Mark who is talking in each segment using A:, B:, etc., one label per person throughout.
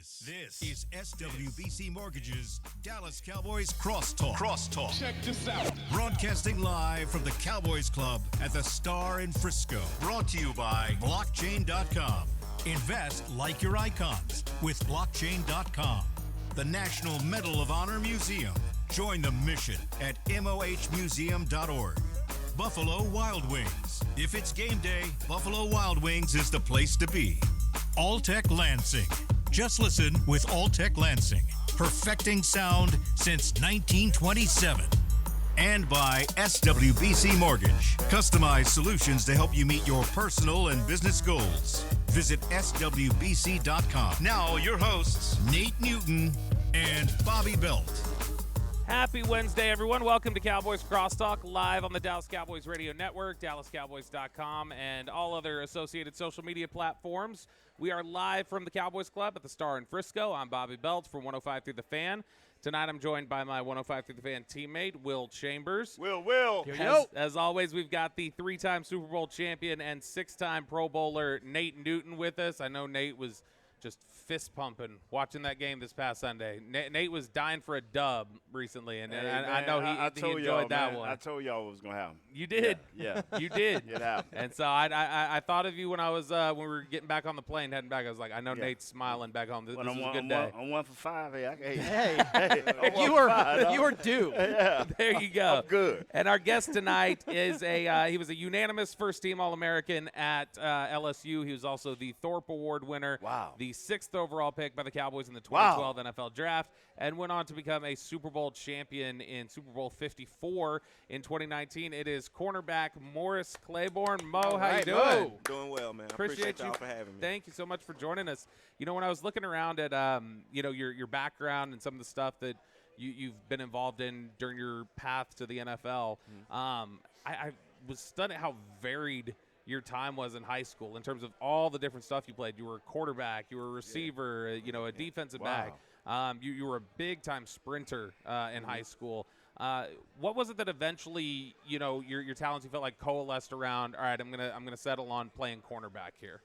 A: This is SWBC Mortgage's Dallas Cowboys Crosstalk.
B: Check this out.
A: Broadcasting live from the Cowboys Club at the Star in Frisco. Brought to you by Blockchain.com. Invest like your icons with Blockchain.com. The National Medal of Honor Museum. Join the mission at mohmuseum.org. Buffalo Wild Wings. If it's game day, Buffalo Wild Wings is the place to be. Alltech Lansing. Just listen with Alltech Lansing. Perfecting sound since 1927. And by SWBC Mortgage. Customized solutions to help you meet your personal and business goals. Visit SWBC.com. Now your hosts, Nate Newton and Bobby Belt.
C: Happy Wednesday, everyone. Welcome to Cowboys Crosstalk, live on the Dallas Cowboys Radio Network, DallasCowboys.com, and all other associated social media platforms. We are live from the Cowboys Club at the Star in Frisco. I'm Bobby Belt from 105 Through the Fan. Tonight I'm joined by my 105 Through the Fan teammate, Will Chambers.
D: Will.
C: As always, we've got the three-time Super Bowl champion and six-time Pro Bowler Nate Newton with us. I know Nate was just fist-pumping watching that game this past Sunday. Nate was dying for a dub recently, and I know he enjoyed that one.
D: I told y'all what was going to happen.
C: You did.
D: Yeah.
C: You did.
D: It happened.
C: And so I thought of you when I was when we were getting back on the plane, heading back. I was like, I know Nate's smiling back home. This is a good day.
D: I'm 1 for 5.
E: You were due.
D: Yeah.
C: There you go.
D: I'm good.
C: And our guest tonight is he was a unanimous first-team All-American at LSU. He was also the Thorpe Award winner.
D: Wow.
C: The 6th overall pick by the Cowboys in the 2012 NFL Draft, and went on to become a Super Bowl champion in Super Bowl 54 in 2019. It is cornerback Morris Claiborne. Mo, how you doing?
F: Doing well, man.
C: Appreciate
F: y'all
C: you
F: for having me.
C: Thank you so much for joining us. You know, when I was looking around at your background and some of the stuff that you've been involved in during your path to the NFL, I was stunned at how varied your time was in high school in terms of all the different stuff you played. You were a quarterback, you were a receiver, a defensive back. You were a big-time sprinter in high school. What was it that eventually, your talents you felt like coalesced around? All right, I'm gonna settle on playing cornerback here.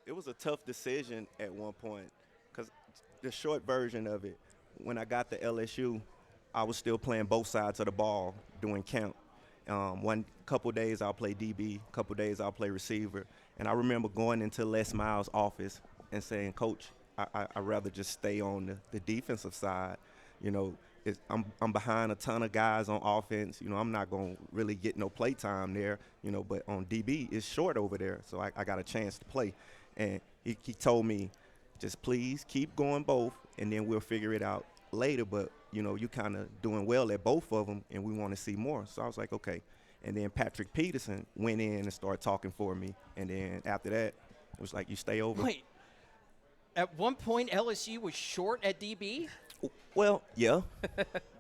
F: It was a tough decision at one point because the short version of it, when I got to LSU, I was still playing both sides of the ball doing camp. One couple days I'll play DB, couple days I'll play receiver. And I remember going into Les Miles' office and saying, Coach, I'd rather just stay on the defensive side. I'm behind a ton of guys on offense. I'm not going to really get no play time there, but on DB, it's short over there. So I got a chance to play. And he told me, just please keep going both, and then we'll figure it out later. But, you kind of doing well at both of them, and we want to see more. So I was like, okay. And then Patrick Peterson went in and started talking for me. And then after that, it was like, you stay over.
E: Wait. At one point, LSU was short at DB?
F: Well, yeah.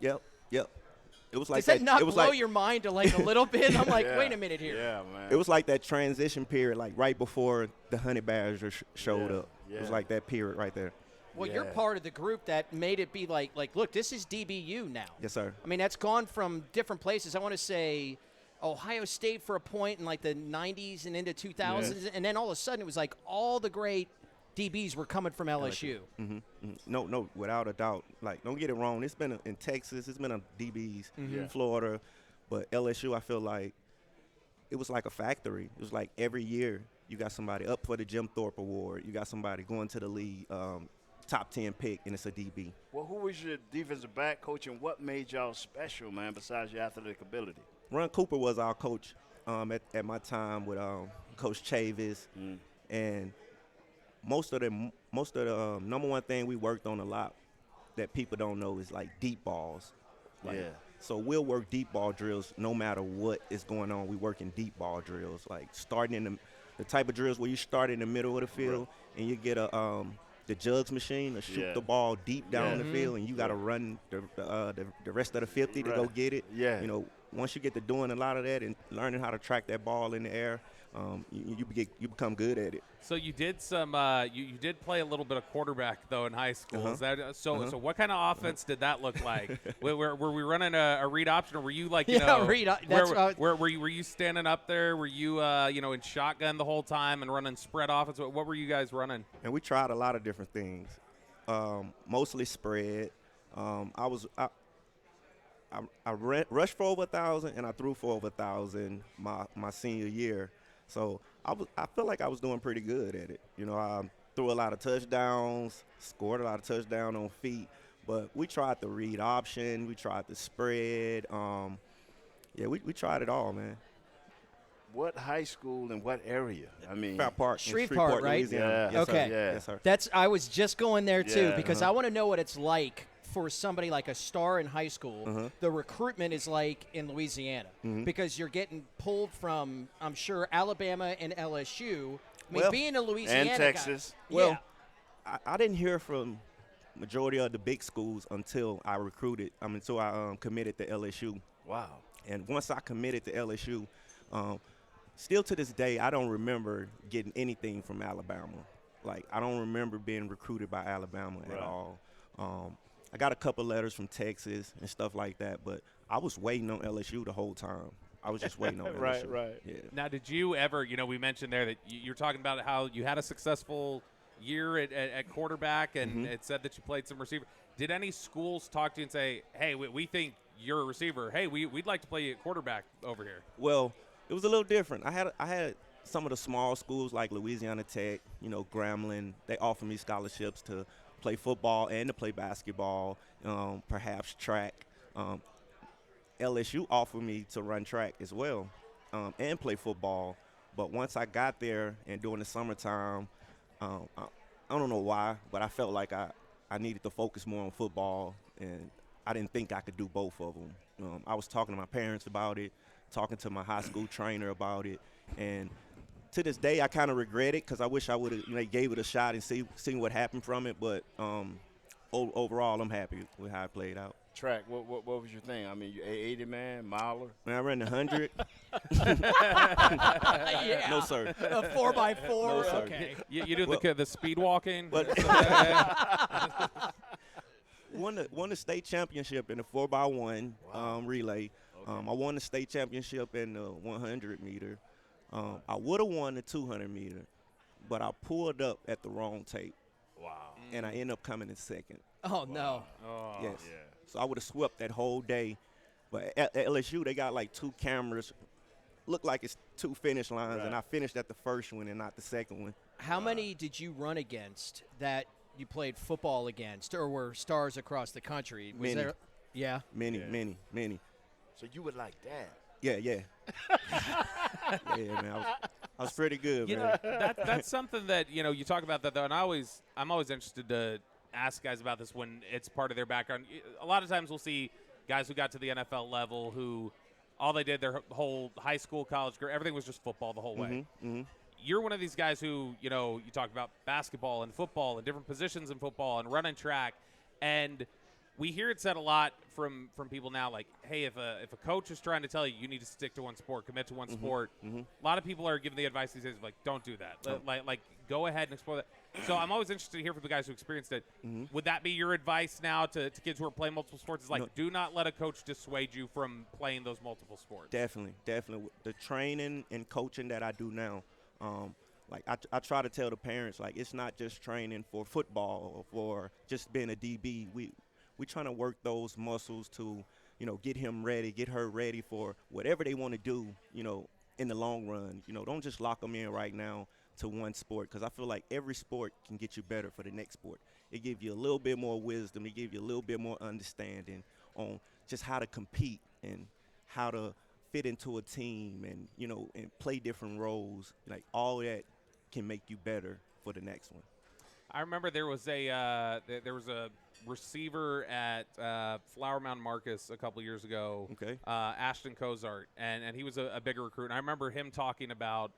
F: Yep. It was like
E: Does that not blow your mind a little bit? I'm like, wait a minute here.
D: Yeah, man.
F: It was like that transition period, like right before the Honey Badger showed up.
D: Yeah.
F: It was like that period right there.
E: Well, you're part of the group that made it be like, look, this is DBU now.
F: Yes, sir.
E: I mean, that's gone from different places. I want to say Ohio State for a point in like the 90s and into 2000s, and then all of a sudden it was like all the great DBs were coming from LSU.
F: No, without a doubt. Like, don't get it wrong. It's been in Texas. It's been a DBs in Florida. But LSU, I feel like it was like a factory. It was like every year you got somebody up for the Jim Thorpe Award. You got somebody going to the league, top 10 pick, and it's a DB.
D: Well, who was your defensive back coach, and what made y'all special, man, besides your athletic ability?
F: Ron Cooper was our coach at my time with Coach Chavis. And most of the number one thing we worked on a lot that people don't know is like deep balls. So we'll work deep ball drills no matter what is going on. We work in deep ball drills, like starting in the type of drills where you start in the middle of the field and you get the jugs machine to shoot the ball deep down the field, and you got to run the rest of the 50 to go get it. Once you get to doing a lot of that and learning how to track that ball in the air, you become good at it.
C: So you did some you did play a little bit of quarterback though in high school. Is that so what kind of offense did that look like? were we running a read option, or were you like were you standing up there? Were you in shotgun the whole time and running spread offense? What were you guys running?
F: And we tried a lot of different things. mostly spread. I rushed for over 1,000 and I threw for over 1,000 my senior year. So I feel like I was doing pretty good at it. You know, I threw a lot of touchdowns, scored a lot of touchdowns on feet. But we tried the read option, we tried the spread. We tried it all, man.
D: What high school and what area? I mean,
F: Park,
E: Shreveport, right?
F: Louisiana.
D: Yeah.
F: Yes,
E: Okay.
F: Sir. Yes, sir.
E: That's I was just going there too
D: Yeah,
E: because I want to know what it's like for somebody like a star in high school. The recruitment is like in Louisiana because you're getting pulled from, I'm sure, Alabama and LSU. I mean,
F: Well,
E: being a Louisiana
D: and Texas.
E: guy,
F: Well,
E: yeah.
F: I didn't hear from majority of the big schools until I committed to LSU.
D: Wow.
F: And once I committed to LSU, still to this day, I don't remember getting anything from Alabama. Like, I don't remember being recruited by Alabama at all. I got a couple letters from Texas and stuff like that, but I was waiting on LSU the whole time. I was just waiting on LSU.
D: Right.
F: Yeah.
C: Now, did you ever, we mentioned there that you're talking about how you had a successful year at quarterback and it said that you played some receiver. Did any schools talk to you and say, hey, we think you're a receiver. Hey, we'd like to play you at quarterback over here?
F: Well, it was a little different. I had some of the small schools like Louisiana Tech, Grambling. They offered me scholarships to play football and to play basketball, perhaps track. LSU offered me to run track as well and play football. But once I got there and during the summertime, I don't know why, but I felt like I needed to focus more on football, and I didn't think I could do both of them. I was talking to my parents about it, talking to my high school trainer about it, and to this day I kind of regret it because I wish I would have gave it a shot and seen what happened from it. But overall, I'm happy with how it played out.
D: Track, what was your thing? I mean, you 80 man, miler?
F: Man, I ran 100.
E: Yeah.
F: No, sir.
E: A 4x4.
F: No, sir.
E: Okay.
C: You do the speed walking?
F: But won the state championship in the 4x1 relay.
D: Okay.
F: I won the state championship in the 100 meter. I would have won the 200 meter, but I pulled up at the wrong tape.
D: Wow.
F: And I ended up coming in second.
E: Oh, no.
C: Oh.
F: Yes.
D: Yeah.
F: So I would have swept that whole day. But at LSU, they got like 2 cameras. Looked like it's 2 finish lines,
D: Right.
F: and I finished at the first one and not the second one.
E: How many did you run against that you played football against or were stars across the country? Was
F: Many.
E: there? Yeah.
F: Many.
D: So you would like that?
F: Yeah. Yeah, man. I was pretty good,
C: You
F: man.
C: know, that's something that, you talk about that, though, and I'm always interested to ask guys about this when it's part of their background. A lot of times we'll see guys who got to the NFL level who all they did their whole high school, college career, everything was just football the whole way. You're one of these guys who, you talk about basketball and football and different positions in football and running track, and we hear it said a lot from people now, like, hey, if a coach is trying to tell you need to stick to one sport, commit to one sport, a lot of people are giving the advice these days of, like, don't do that. Like go ahead and explore that. So I'm always interested to hear from the guys who experienced it. Would that be your advice now to kids who are playing multiple sports? Is like, do not let a coach dissuade you from playing those multiple sports.
F: Definitely. The training and coaching that I do now, like I try to tell the parents, like, it's not just training for football or for just being a DB. We trying to work those muscles to, get him ready, get her ready for whatever they want to do, in the long run. Don't just lock them in right now to one sport, because I feel like every sport can get you better for the next sport. It gives you a little bit more wisdom. It gives you a little bit more understanding on just how to compete and how to fit into a team and, and play different roles. Like, all that can make you better for the next one.
C: I remember there was a receiver at Flower Mound Marcus a couple years ago,
F: Okay.
C: Ashton Cozart, and he was a bigger recruit. And I remember him talking about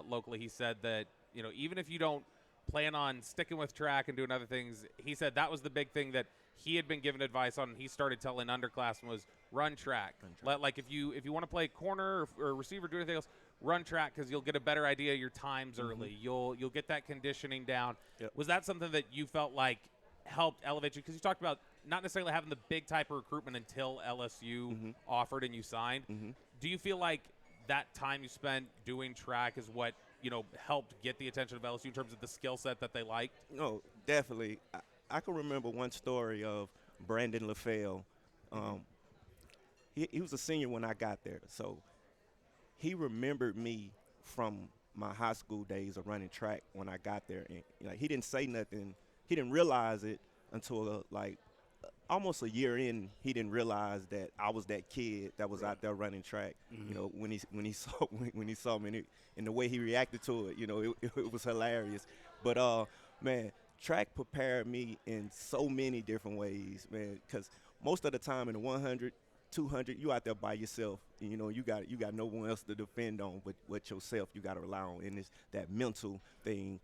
C: locally. He said that, even if you don't plan on sticking with track and doing other things, he said that was the big thing that he had been given advice on. And he started telling underclassmen was run track. Like if you want to play corner or receiver, do anything else, run track, because you'll get a better idea of your times early. You'll get that conditioning down.
F: Yep.
C: Was that something that you felt like helped elevate you? Because you talked about not necessarily having the big type of recruitment until LSU offered and you signed. Do you feel like that time you spent doing track is what, helped get the attention of LSU in terms of the skill set that they liked?
F: No, definitely. I can remember one story of Brandon LaFell. He was a senior when I got there, so he remembered me from my high school days of running track when I got there. And like, he didn't say nothing. He didn't realize it until almost a year in. He didn't realize that I was that kid that was out there running track. You know, when he saw me and the way he reacted to it, you know, it was hilarious. But man, track prepared me in so many different ways, man, because most of the time in the 100, 200, you out there by yourself. You know, you got no one else to depend on but yourself. You got to rely on, and it's that mental thing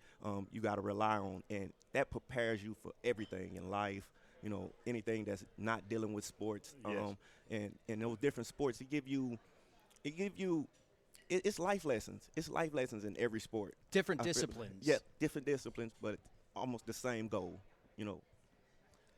F: you got to rely on, and that prepares you for everything in life. You know, anything that's not dealing with sports, and those different sports, it's life lessons. It's life lessons in every sport.
E: Different disciplines.
F: Yeah, different disciplines, but almost the same goal. You know.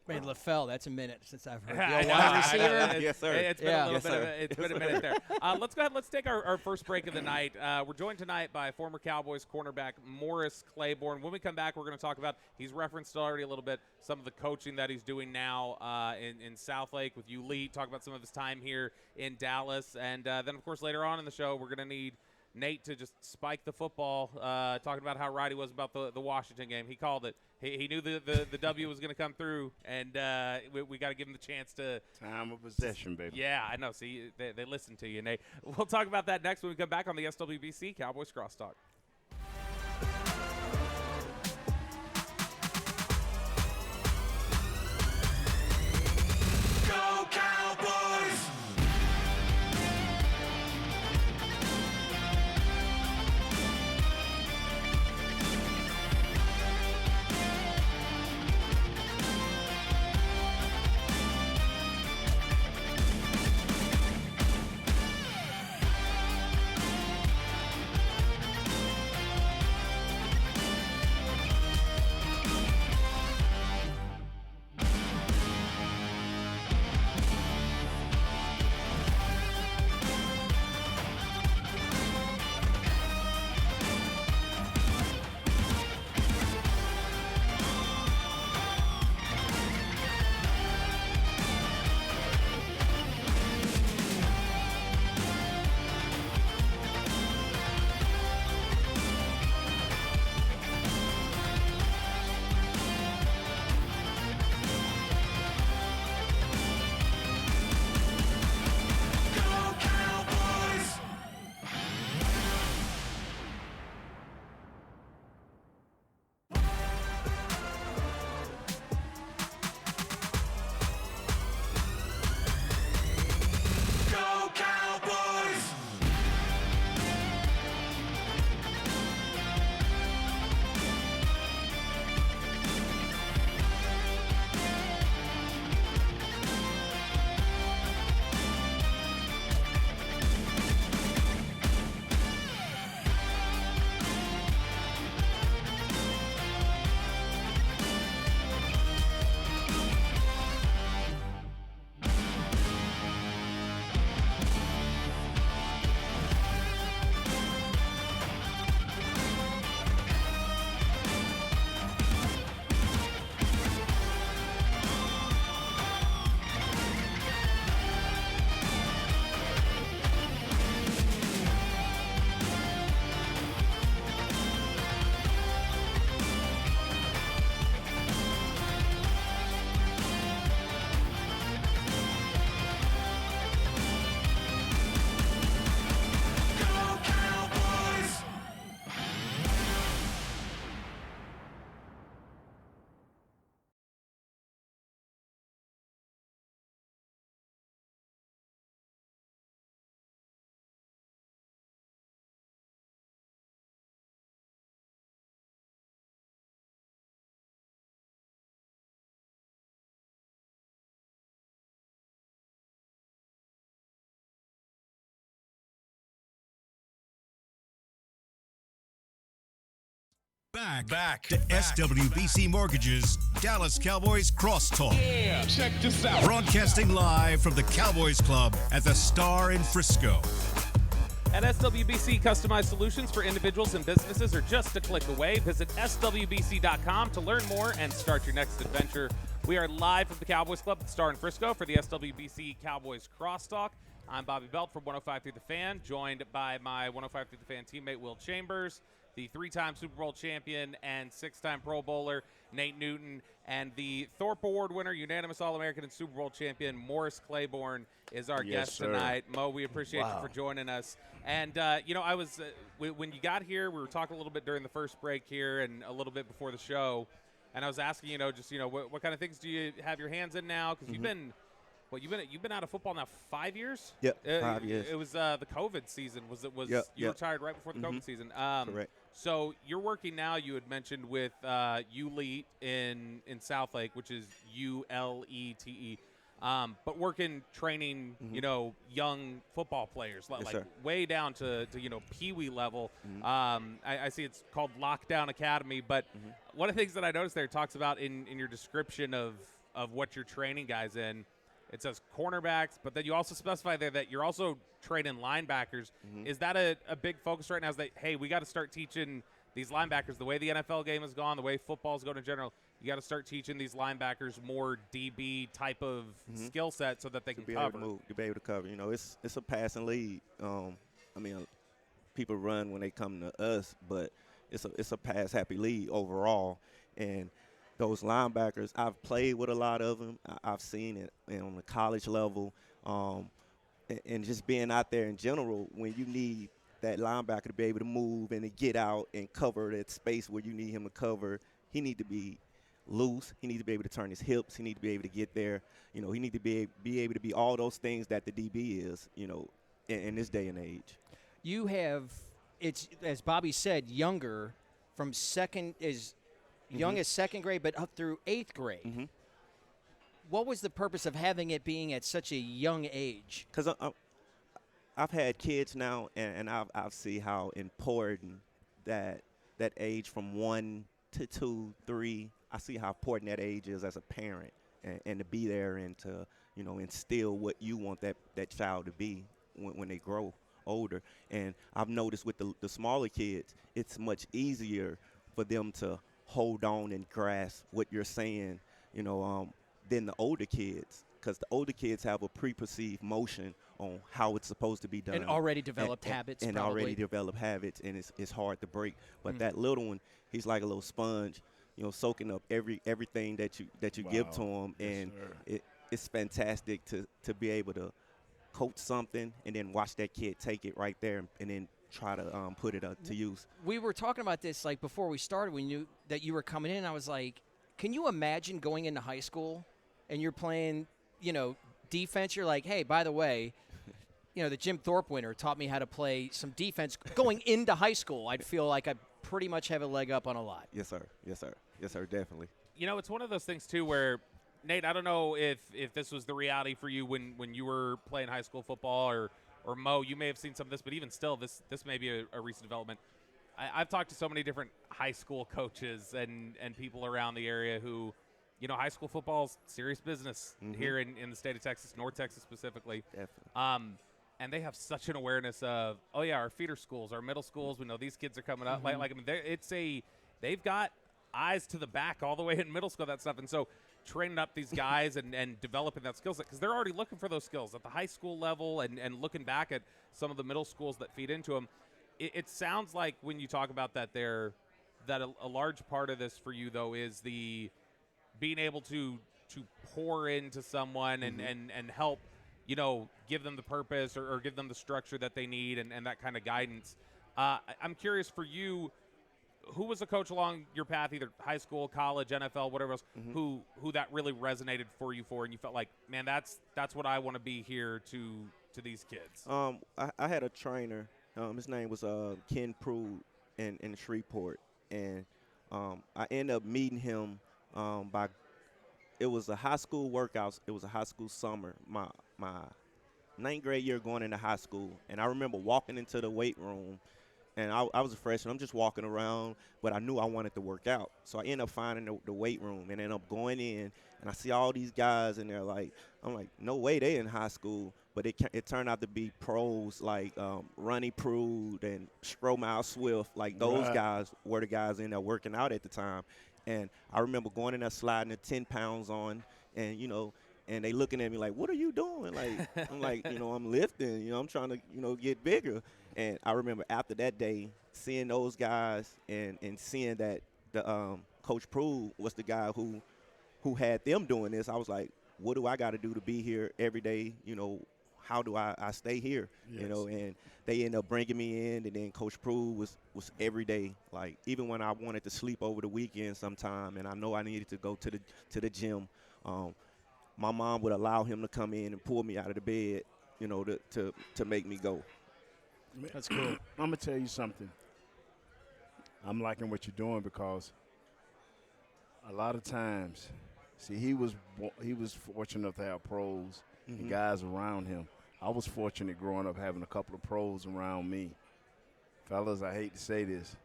E: Man, LaFell, that's a minute since I've heard.
C: I
E: Yo,
C: know,
E: wide receiver.
F: Yes, sir.
C: It's been a little
F: Yes,
C: bit.
F: sir.
C: It's been a minute there. Let's go ahead. Let's take our first break of the night. We're joined tonight by former Cowboys cornerback Morris Claiborne. When we come back, we're going to talk about. He's referenced already a little bit some of the coaching that he's doing now in Southlake with Lee. Talk about some of his time here in Dallas, and then of course later on in the show we're going to need Nate to just spike the football, talking about how right he was about the Washington game. He called it. He knew the W was going to come through, and we got to give him the chance to.
D: Time of possession, baby.
C: Yeah, I know. See, they listen to you, Nate. We'll talk about that next when we come back on the SWBC Cowboys Crosstalk.
B: Go Cowboys!
A: Back to SWBC Mortgage's Dallas Cowboys Crosstalk.
B: Yeah, check this out.
A: Broadcasting live from the Cowboys Club at the Star in Frisco.
C: At SWBC, customized solutions for individuals and businesses are just a click away. Visit SWBC.com to learn more and start your next adventure. We are live from the Cowboys Club at the Star in Frisco for the SWBC Cowboys Crosstalk. I'm Bobby Belt from 105 Through the Fan, joined by my 105 Through the Fan teammate Will Chambers, the 3-time Super Bowl champion and 6-time Pro Bowler Nate Newton, and the Thorpe Award winner, unanimous All-American and Super Bowl champion Morris Claiborne is our guest tonight. Mo, we appreciate you for joining us. And, I was when you got here, we were talking a little bit during the first break here and a little bit before the show, and I was asking, what kind of things do you have your hands in now? Because you've been out of football now 5 years?
F: Yep, 5 years.
C: It was the COVID season. You retired right before the COVID season.
F: Correct.
C: So you're working now, you had mentioned, with ULETE in Southlake, which is ULETE. But working, training, young football players, like way down to Pee-wee level. I see it's called Lockdown Academy. But one of the things that I noticed there talks about in your description of what you're training guys in, it says cornerbacks, but then you also specify there that you're also training linebackers. Is that a big focus right now? Is that, hey, we got to start teaching these linebackers the way the NFL game has gone, the way football's going in general, you got to start teaching these linebackers more DB type of skill set so that they can
F: be
C: cover.
F: Able to move, to be able to cover. It's a passing lead. People run when they come to us, but it's a pass-happy league overall. And those linebackers, I've played with a lot of them. I've seen it on the college level. And just being out there in general, when you need that linebacker to be able to move and to get out and cover that space where you need him to cover, he need to be loose. He needs to be able to turn his hips. He needs to be able to get there. He need to be able to be all those things that the DB is, in this day and age.
E: You have, it's as Bobby said, younger from young as second grade, but up through 8th grade. What was the purpose of having it being at such a young age?
F: Because I've had kids now, and I've seen how important that age from 1 to 2, 3. I see how important that age is as a parent, and to be there and to instill what you want that child to be when they grow older. And I've noticed with the smaller kids, it's much easier for them to hold on and grasp what you're saying, than the older kids, because the older kids have a preperceived motion on how it's supposed to be done.
E: And already developed habits.
F: And already developed habits, and it's hard to break. But that little one, he's like a little sponge, soaking up everything that you give to him. And it's fantastic to be able to coach something and then watch that kid take it right there and then try to put it to use.
E: We were talking about this like before we started. We knew that you were coming in. I was like, can you imagine going into high school and you're playing, defense? You're like, hey, by the way, the Jim Thorpe winner taught me how to play some defense going into high school. I'd feel like I pretty much have a leg up on a lot.
F: Yes, sir. Yes, sir. Yes, sir. Definitely.
C: It's one of those things too where, Nate, I don't know if this was the reality for you when you were playing high school football, or Mo, you may have seen some of this, but even still, this may be a recent development. I've talked to so many different high school coaches and people around the area who, high school football's serious business here in the state of Texas, North Texas specifically.
F: Definitely.
C: And they have such an awareness of, our feeder schools, our middle schools, we know these kids are coming up. They've got eyes to the back all the way in middle school, that stuff. And so training up these guys and developing that skill set, because they're already looking for those skills at the high school level and looking back at some of the middle schools that feed into them. It sounds like when you talk about that that a large part of this for you, though, is the being able to pour into someone and help, give them the purpose or give them the structure that they need and that kind of guidance. I'm curious for you, who was a coach along your path, either high school, college, NFL, whatever else, who that really resonated for you and you felt like, man, that's what I want to be here to these kids?
F: I had a trainer. His name was Ken Prude in Shreveport, and I ended up meeting him it was a high school workout. It was a high school summer, my 9th grade year going into high school, and I remember walking into the weight room. And I was a freshman. I'm just walking around, but I knew I wanted to work out. So I ended up finding the weight room and ended up going in, and I see all these guys, and I'm like, no way they in high school. but it turned out to be pros like Ronnie Prude and Stromile Swift. Like those guys were the guys in there working out at the time. And I remember going in there sliding the 10 pounds on, and, you know, and they looking at me like, what are you doing? Like, I'm like, you know, I'm lifting, you know, I'm trying to, you know, get bigger. And I remember after that day, seeing those guys and seeing that the Coach Prude was the guy who had them doing this, I was like, what do I got to do to be here every day? You know, how do I stay here? Yes. You know, and they ended up bringing me in, and then Coach Prude was every day. Like, even when I wanted to sleep over the weekend sometime, and I know I needed to go to the gym, my mom would allow him to come in and pull me out of the bed, you know, to make me go.
D: That's cool. I'm gonna tell you something. I'm liking what you're doing because a lot of times, see, he was fortunate enough to have pros and guys around him. I was fortunate growing up having a couple of pros around me. Fellas, I hate to say this,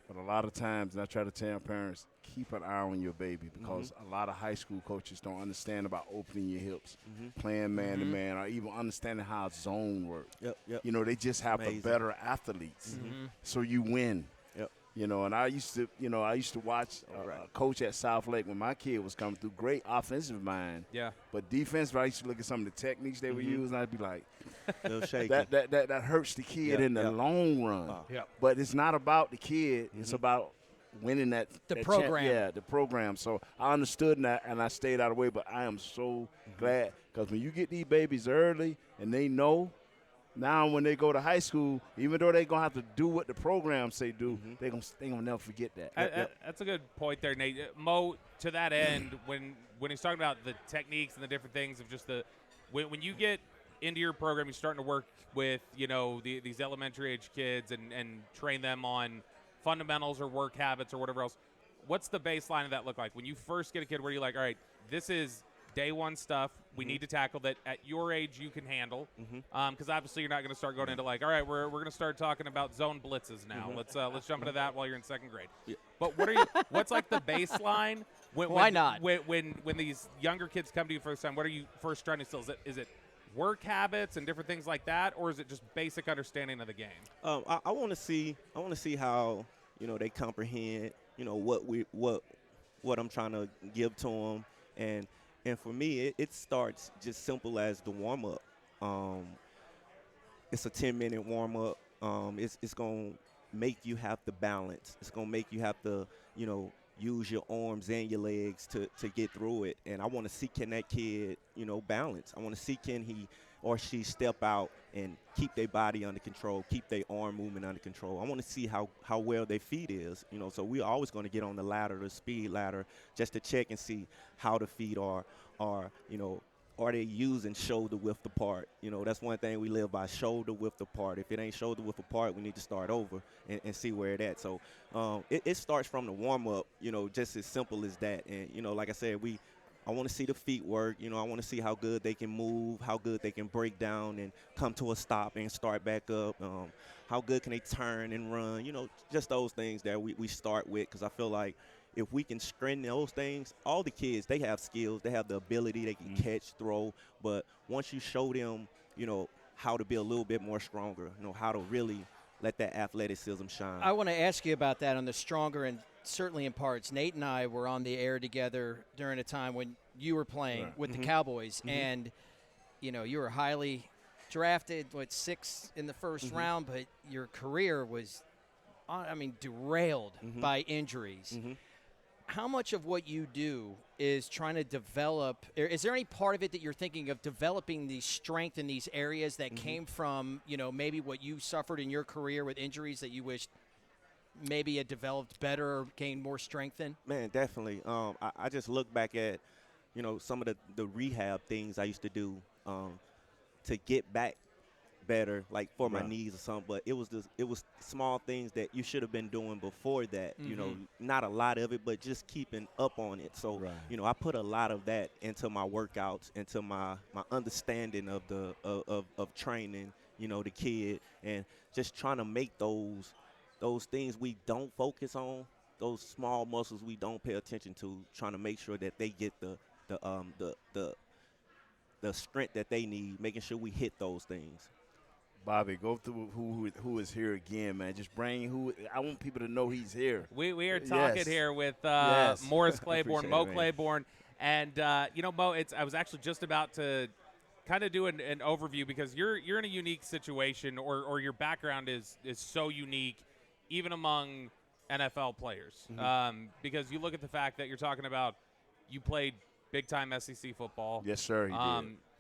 D: but a lot of times, and I try to tell parents, keep an eye on your baby because a lot of high school coaches don't understand about opening your hips, playing man-to-man, or even understanding how zone works.
F: Yep.
D: You know, they just have the better athletes, so you win. You know, and I used to watch a coach at South Lake when my kid was coming through. Great offensive mind.
C: Yeah.
D: But defensive, I used to look at some of the techniques they were using. I'd be like,
F: shaky.
D: that hurts the kid in the long run. But it's not about the kid. It's about winning the program. The program. So I understood that, and I stayed out of the way. But I am so glad because when you get these babies early and they know. Now, when they go to high school, even though they're going to have to do what the programs say do, they're going to never forget that.
C: That's a good point there, Nate. Mo, to that end, when he's talking about the techniques and the different things of just when you get into your program, you're starting to work with, you know, these elementary age kids and train them on fundamentals or work habits or whatever else. What's the baseline of that look like? When you first get a kid where you're like, all right, this is day one stuff we need to tackle that at your age you can handle, because obviously you're not going to start going into like, all right, we're going to start talking about zone blitzes now. Let's jump into that while you're in second grade. But what's like the baseline?
E: Why not?
C: When these younger kids come to you first time, what are you first trying to instill? Is it work habits and different things like that, or is it just basic understanding of the game?
F: I want to see how, you know, they comprehend, you know, what I'm trying to give to them. And for me, it starts just simple as the warm-up. It's a 10-minute warm-up. It's going to make you have to balance. It's going to make you have to, you know, use your arms and your legs to get through it. And I want to see, can that kid, you know, balance. I want to see, can he or she step out and keep their body under control, keep their arm movement under control. I want to see how well their feet is. You know, so we're always going to get on the ladder, the speed ladder, just to check and see how the feet are, you know, are they using shoulder width apart? You know, that's one thing we live by, shoulder width apart. If it ain't shoulder width apart, we need to start over and see where it at. So it starts from the warm-up, you know, just as simple as that. And, you know, like I said, I want to see the feet work. You know, I want to see how good they can move, how good they can break down and come to a stop and start back up. How good can they turn and run? You know, just those things that we start with, because I feel like if we can strengthen those things, all the kids, they have skills. They have the ability. They can catch, throw. But once you show them, you know, how to be a little bit more stronger, you know, how to really let that athleticism shine.
E: I want to ask you about that on the stronger and certainly in parts. Nate and I were on the air together during a time when you were playing with the Cowboys, and, you know, you were highly drafted, 6th in the first round, but your career was, derailed by injuries. How much of what you do is trying to develop, is there any part of it that you're thinking of developing the strength in these areas that came from, you know, maybe what you suffered in your career with injuries that you wished maybe had developed better or gained more strength in?
F: Man, definitely. I just look back at, you know, some of the rehab things I used to do to get back better, like for my knees or something. But it was small things that you should have been doing before that. You know, not a lot of it, but just keeping up on it. So, you know, I put a lot of that into my workouts, into my understanding of of training, you know, the kid, and just trying to make those things we don't focus on, those small muscles we don't pay attention to, trying to make sure that they get the the strength that they need, making sure we hit those things.
D: Bobby, go through who is here again, man. Just bring who. I want people to know he's here.
C: We are talking
D: Yes.
C: here with
D: Yes.
C: Morris Claiborne,
F: Appreciate
C: Mo
F: it, man.
C: Claiborne, and Mo. I was actually just about to kind of do an overview because you're in a unique situation, or your background is so unique, even among NFL players. Because you look at the fact that you're talking about, you played big time SEC football.
D: Yes, sir.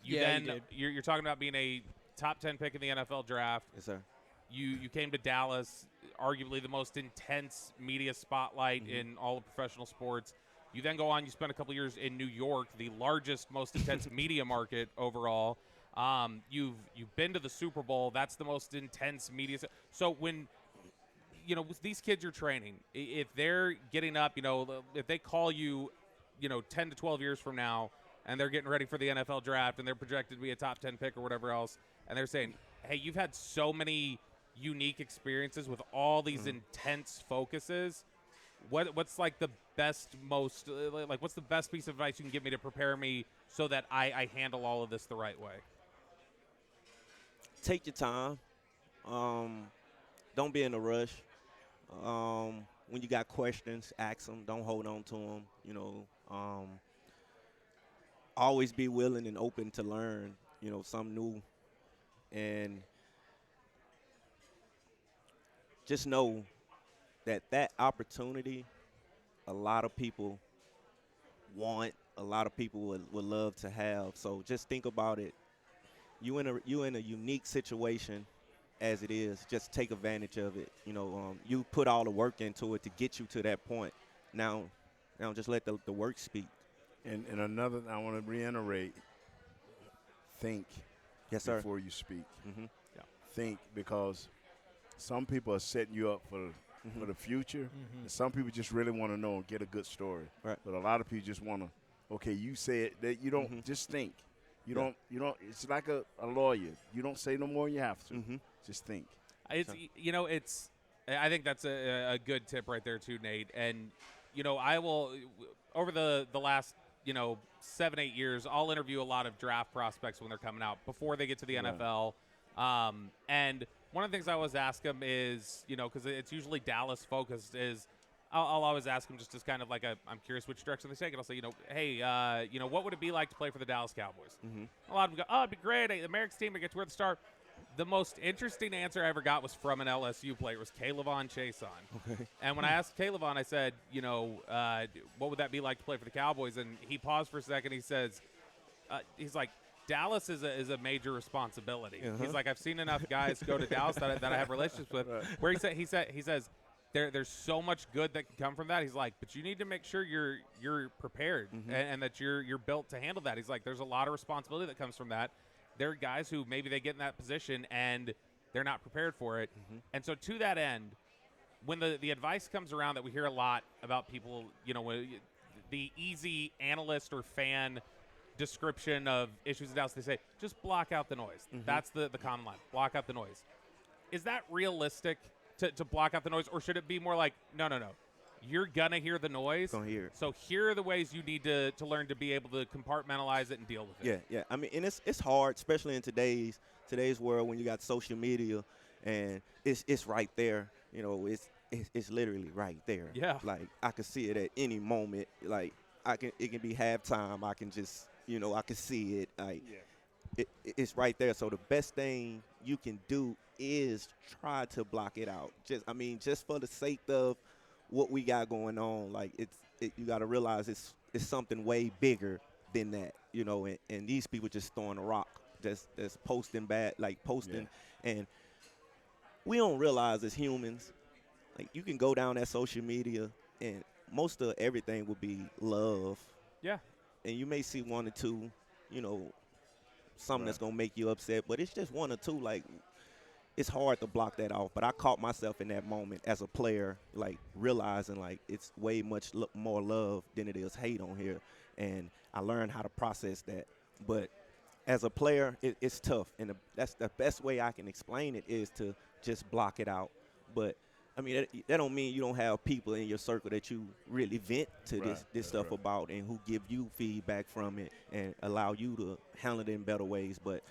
D: He did.
C: You're talking about being a top 10 pick in the NFL draft.
F: Yes, sir.
C: You came to Dallas, arguably the most intense media spotlight in all of professional sports. You then go on, you spend a couple years in New York, the largest, most intense media market overall. You've been to the Super Bowl. That's the most intense media. So when with these kids you're training, if they're getting up, if they call you, 10 to 12 years from now, and they're getting ready for the NFL draft, and they're projected to be a top 10 pick or whatever else, and they're saying, hey, you've had so many unique experiences with all these intense focuses. What's like the best, what's the best piece of advice you can give me to prepare me so that I handle all of this the right way?
F: Take your time. Don't be in a rush. When you got questions, ask them. Don't hold on to them. Always be willing and open to learn, something new. And just know that opportunity, a lot of people want, a lot of people would love to have. So just think about it. You in a unique situation as it is. Just take advantage of it. You put all the work into it to get you to that point. Now just let the work speak.
D: And another, I want to reiterate, think
F: Yes, sir.
D: before you speak.
F: Mm-hmm.
C: Yeah.
D: Think, because some people are setting you up for the future. And some people just really want to know and get a good story.
F: Right.
D: But a lot of people just want to, okay, you said that you don't, just think. You don't, it's like a lawyer. You don't say no more than you have to. Just think.
C: I think that's a good tip right there too, Nate. And, I will, over the last, 7-8 years, I'll interview a lot of draft prospects when they're coming out before they get to the NFL. And one of the things I always ask them is, because it's usually Dallas focused, is I'll always ask them just as kind of like I'm curious which direction they take, and I'll say, hey, what would it be like to play for the Dallas Cowboys? A lot of them go, oh, it'd be great. The America's team, I get to wear the star. The most interesting answer I ever got was from an LSU player. It was Calebon Chason. Okay. And when I asked Calebon, I said, what would that be like to play for the Cowboys? And he paused for a second. He says, he's like, Dallas is a major responsibility. He's like, I've seen enough guys go to Dallas that I have relationships with. Where he says there's so much good that can come from that. He's like, but you need to make sure you're prepared and that you're built to handle that. He's like, there's a lot of responsibility that comes from that. There are guys who maybe they get in that position and they're not prepared for it. And so to that end, when the advice comes around that we hear a lot about people, the easy analyst or fan description of issues in Dallas, they say, just block out the noise. That's the common line. Block out the noise. Is that realistic to block out the noise, or should it be more like, no. You're going to hear the noise.
F: Gonna hear it.
C: So here are the ways you need to learn to be able to compartmentalize it and deal with it.
F: Yeah. I mean, and it's hard, especially in today's world when you got social media and it's right there. It's literally right there.
C: Yeah.
F: Like I can see it at any moment. Like it can be halftime. I can just I can see it. Like it's right there. So the best thing you can do is try to block it out. Just for the sake of what we got going on, like you got to realize it's something way bigger than that, and these people just throwing a rock, just posting and we don't realize as humans, like you can go down that social media and most of everything will be love, and you may see one or two, something that's gonna make you upset, but it's just one or two. Like it's hard to block that off, but I caught myself in that moment as a player, like realizing like it's way much more love than it is hate on here, and I learned how to process that. But as a player, it's tough, and that's the best way I can explain it is to just block it out. But I mean, that don't mean you don't have people in your circle that you really vent to this stuff about and who give you feedback from it and allow you to handle it in better ways. But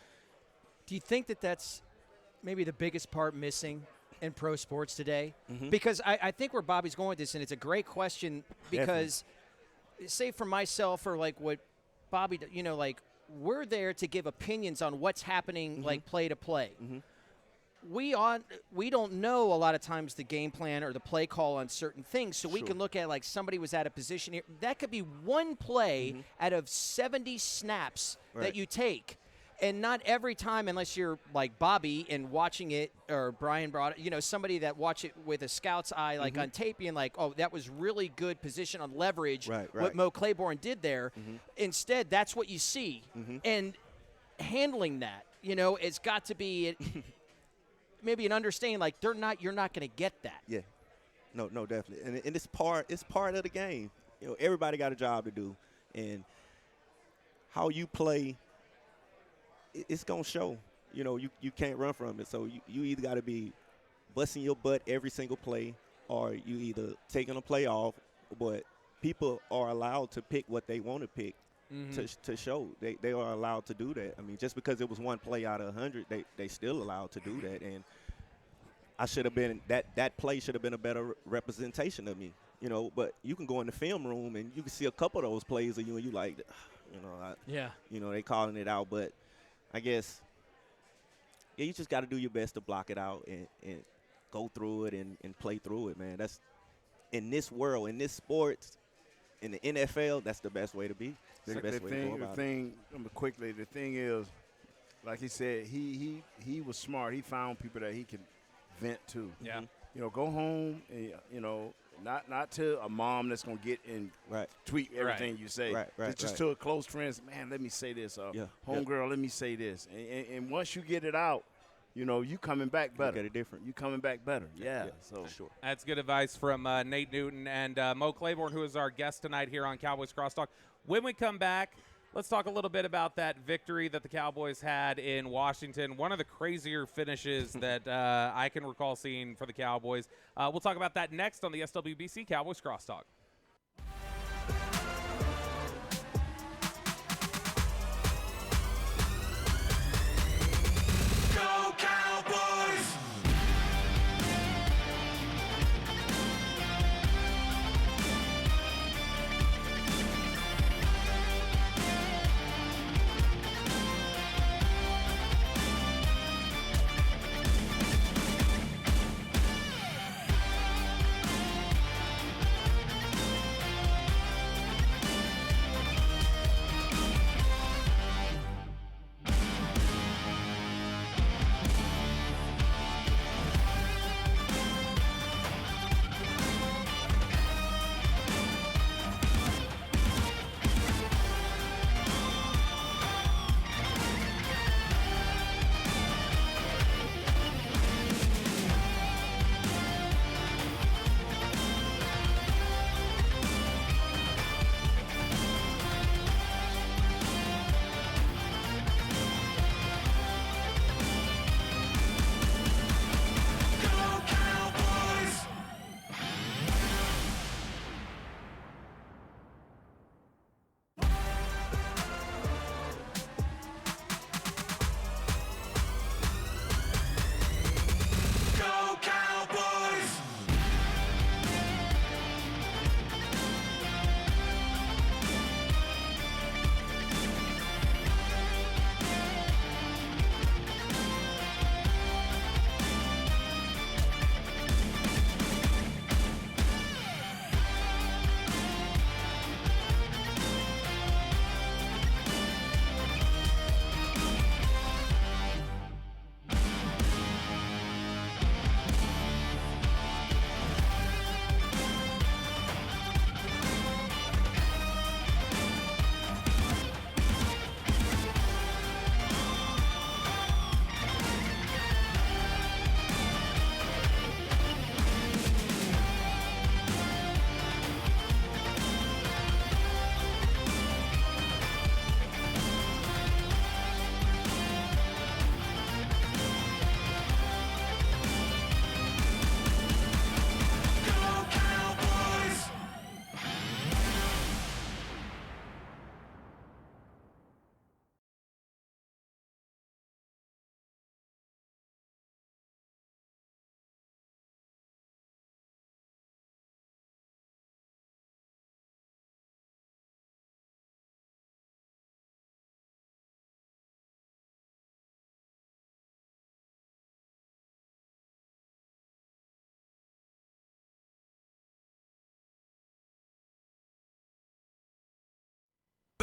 E: do you think that that's maybe the biggest part missing in pro sports today? Because I think where Bobby's going with this, and it's a great question because, say for myself or like what Bobby, like we're there to give opinions on what's happening like play to play. We don't know a lot of times the game plan or the play call on certain things, so we can look at like somebody was at a position here. That could be one play out of 70 snaps that you take. And not every time, unless you're like Bobby and watching it, or Brian brought it, somebody that watch it with a scout's eye, like on tape, being like, oh, that was really good position on leverage, what Mo Claiborne did there. Instead, that's what you see. And handling that, it's got to be maybe an understanding, like you're not going to get that.
F: Yeah. No, definitely. And it's part of the game. Everybody got a job to do. And how you play, it's going to show. You can't run from it. So you either got to be busting your butt every single play, or you either taking a play off. But people are allowed to pick what they want to pick to show. They are allowed to do that. I mean, just because it was one play out of 100, they still allowed to do that. And I should have been that play should have been a better representation of me. But you can go in the film room and you can see a couple of those plays of you, and you like, they calling it out. But I guess, you just got to do your best to block it out and go through it and play through it, man. That's in this world, in this sports, in the NFL, that's the best way to be. The thing
D: is, like he said, he was smart. He found people that he could vent to.
C: Yeah.
D: Go home and, not to a mom that's going to get and tweet everything you say. Just to a close friend, man, let me say this. Homegirl, let me say this. And once you get it out, you coming back better.
F: Look at it different.
D: You coming back better. Yeah. So
F: sure.
C: That's good advice from Nate Newton and Mo Claiborne, who is our guest tonight here on Cowboys Crosstalk. When we come back, let's talk a little bit about that victory that the Cowboys had in Washington. One of the crazier finishes that I can recall seeing for the Cowboys. We'll talk about that next on the SWBC Cowboys Crosstalk.
B: Go Cowboys!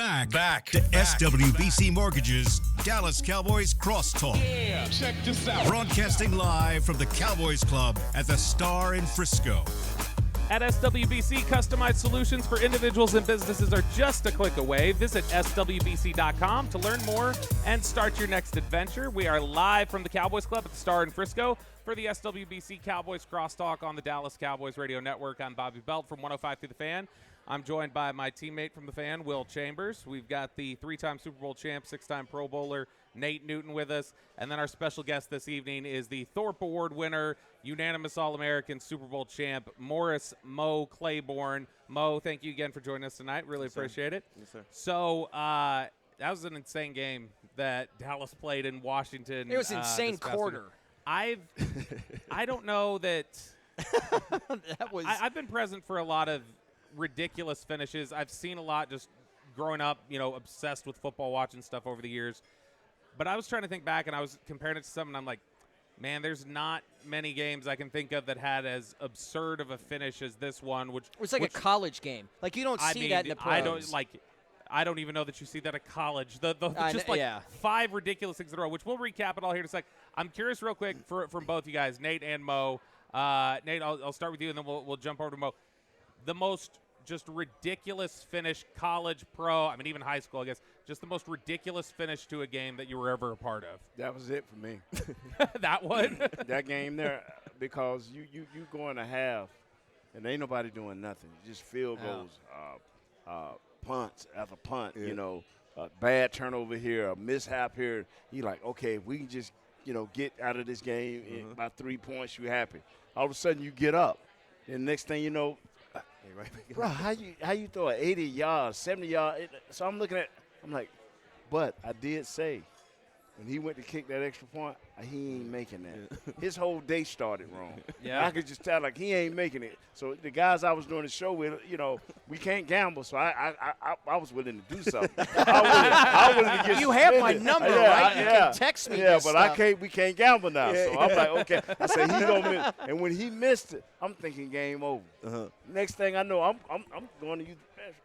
A: Back to SWBC Mortgage's Dallas Cowboys Crosstalk.
B: Yeah, check this out.
A: Broadcasting live from the Cowboys Club at the Star in Frisco.
C: At SWBC, customized solutions for individuals and businesses are just a click away. Visit SWBC.com to learn more and start your next adventure. We are live from the Cowboys Club at the Star in Frisco for the SWBC Cowboys Crosstalk on the Dallas Cowboys Radio Network. I'm Bobby Belt from 105 through the Fan. I'm joined by my teammate from the Fan, Will Chambers. We've got the 3-time Super Bowl champ, 6-time Pro Bowler, Nate Newton with us. And then our special guest this evening is the Thorpe Award winner, unanimous All-American Super Bowl champ, Morris Mo Claiborne. Mo, thank you again for joining us tonight. Really appreciate it.
F: Yes, sir.
C: So that was an insane game that Dallas played in Washington.
E: It was an insane
C: this past
E: quarter.
C: weekend. I don't know that
E: That was.
C: I've been present for a lot of ridiculous finishes. I've seen a lot just growing up, obsessed with football, watching stuff over the years. But I was trying to think back, and I was comparing it to something. I'm like, man, there's not many games I can think of that had as absurd of a finish as this one. Which
E: it was like a college game. Like you don't see that in the pros.
C: I don't even know that you see that at college.
E: Yeah.
C: 5 ridiculous things in a row, which we'll recap it all here in a sec. I'm curious real quick from both you guys, Nate and Mo. Nate, I'll start with you, and then we'll jump over to Mo. The most just ridiculous finish, college, pro, even high school, I guess, just the most ridiculous finish to a game that you were ever a part of.
D: That was it for me.
C: That one?
D: That game there, because you go in a half, and ain't nobody doing nothing. Just field goals, punts after punt, a bad turnover here, a mishap here. You're like, okay, if we can just, get out of this game in by 3 points, you happy. All of a sudden, you get up. And next thing you know, bro, how you throw an 80 yards, 70 yards? So I'm looking at, I'm like, but I did say, when he went to kick that extra point, he ain't making that. His whole day started wrong.
C: Yeah.
D: I could just tell, he ain't making it. So the guys I was doing the show with, we can't gamble, so I was willing to do something. I was willing to get
E: you have my number, right? You can text me this
D: but
E: stuff.
D: we can't gamble now. So I'm like, okay. I said, he going to miss. And when he missed it, I'm thinking game over. Next thing I know, I'm going to use the bench.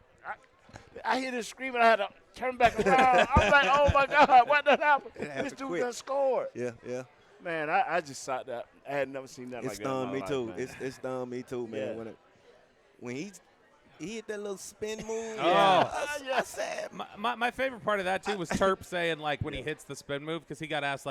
D: I hear this screaming. I had to turn back around. I'm like, oh, my God, what done happened? This dude done scored.
F: Yeah.
D: Man, I just saw that. I had never seen that like that in my life,
F: It stunned me too, man.
D: Yeah.
F: When he hit that little spin move.
C: I said my favorite part of that too was Terp saying when he hits the spin move, because he got asked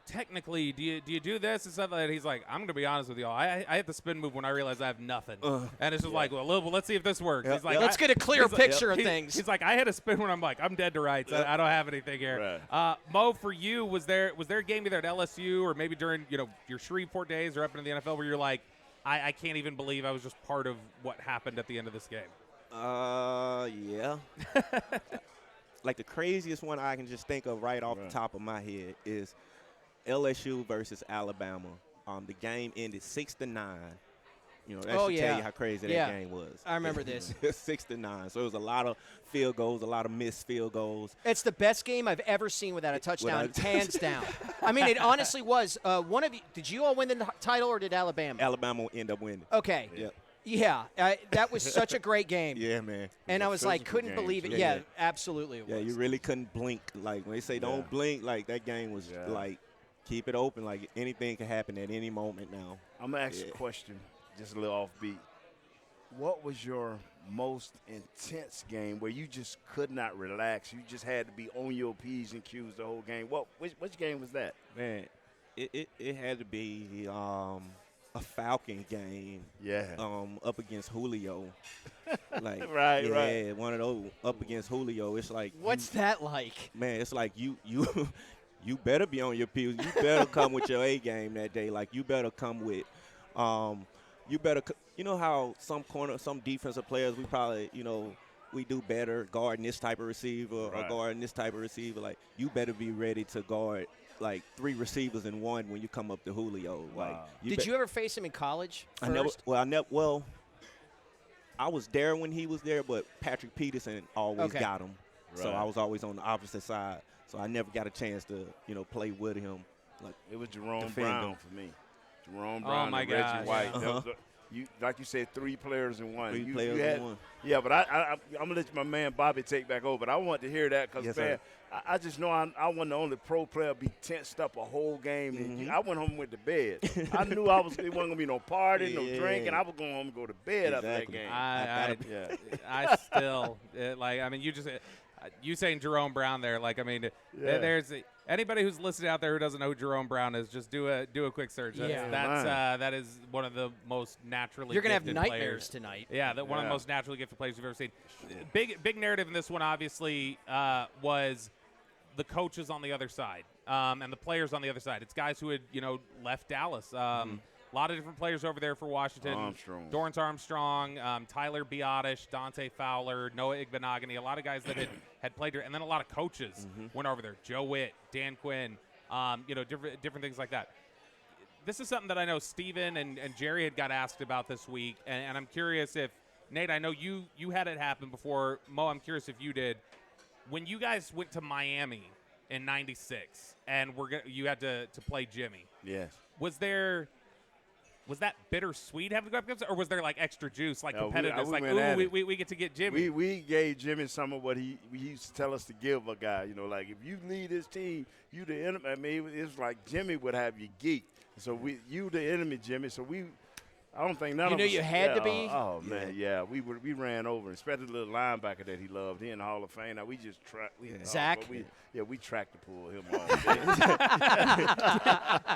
C: technically, do you do this and stuff like that? He's like, I'm gonna be honest with y'all. I hit the spin move when I realized I have nothing, and it's just well, let's see if this works. He's like,
E: let's get a clear picture of things.
C: He's like, I hit a spin when I'm dead to rights. I don't have anything here. Right. Mo, for you, was there a game either at LSU or maybe during your Shreveport days or up into the NFL where you're like, I can't even believe I was just part of what happened at the end of this game?
F: Yeah. Like the craziest one I can just think of right off the top of my head is LSU versus Alabama. The game ended 6-9. That should tell you how crazy that game was.
E: I remember this.
F: 6-9. So it was a lot of field goals, a lot of missed field goals.
E: It's the best game I've ever seen without a touchdown, hands down. It honestly was. One of you, did you all win the title or did Alabama?
F: Alabama end up winning.
E: Okay.
F: Yep.
E: Yeah, that was such a great game.
F: Yeah, man.
E: And I was like, couldn't believe it. Yeah, absolutely it was.
F: Yeah, you really couldn't blink. Like, when they say don't blink, that game was keep it open. Like, anything can happen at any moment now.
D: I'm going to ask you a question, just a little offbeat. What was your most intense game where you just could not relax? You just had to be on your P's and Q's the whole game. Which game was that?
F: Man, it had to be a Falcon game. Yeah. Up against Julio.
D: Right.
F: One of those up against Julio. It's like,
E: what's that like? Man,
F: it's like you better be on your P's. You better come with your A game that day. Like, you better come with you know how some defensive players, we probably, we do better guarding this type of receiver or guarding this type of receiver. Like, you better be ready to guard 3 receivers in one when you come up to Julio.
D: Wow.
E: Did you ever face him in college first?
F: I was there when he was there, but Patrick Peterson always got him. Right. So I was always on the opposite side. So I never got a chance to, play with him.
D: It was Jerome Brown for me. Jerome
C: Oh,
D: Brown
C: my
D: and
C: gosh.
D: Reggie White. You like you said, 3 players in one.
F: Three
D: You
F: players
D: had-
F: in one.
D: Yeah, but I'm gonna let my man Bobby take back over. But I want to hear that because
F: Yes,
D: man,
F: sir.
D: I just know I wasn't the only pro player be tensed up a whole game. And I went home and went to bed. I knew it wasn't gonna be no party, no drinking. I was going home and go to bed after that
F: Exactly.
D: game.
C: I still like. I mean, you just you saying Jerome Brown there. Like, I mean, there's anybody who's listening out there who doesn't know who Jerome Brown is. Just do a quick search. That is one of the most naturally.
E: You're gonna have
C: gifted
E: nightmares
C: players.
E: tonight.
C: Yeah, one of the most naturally gifted players we've ever seen. Big narrative in this one, obviously, was the coaches on the other side and the players on the other side. It's guys who had left Dallas. A lot of different players over there for Washington. Dorrance Armstrong, Tyler Biotish, Dante Fowler, Noah Igbenogany, a lot of guys that had played here. And then a lot of coaches went over there. Joe Witt, Dan Quinn, different things like that. This is something that I know Steven and Jerry had got asked about this week. And I'm curious if, Nate, I know you had it happen before. Mo, I'm curious if you did. When you guys went to Miami in '96 and you had to play Jimmy.
D: Yes.
C: Was that bittersweet having to go up against it, or was there like extra juice, like competitiveness,
D: we
C: like
D: went at it.
C: we get to get Jimmy?
D: We gave Jimmy some of what he used to tell us to give a guy. Like if you lead this team, you the enemy. I mean, it's like Jimmy would have you geeked. So you the enemy, Jimmy. So I don't think none of us.
E: You knew you had to be?
D: Oh man, yeah. We ran over, especially the little linebacker that he loved. He in the Hall of Fame. Now we just tracked.
E: Zach?
D: We tracked to pull him off.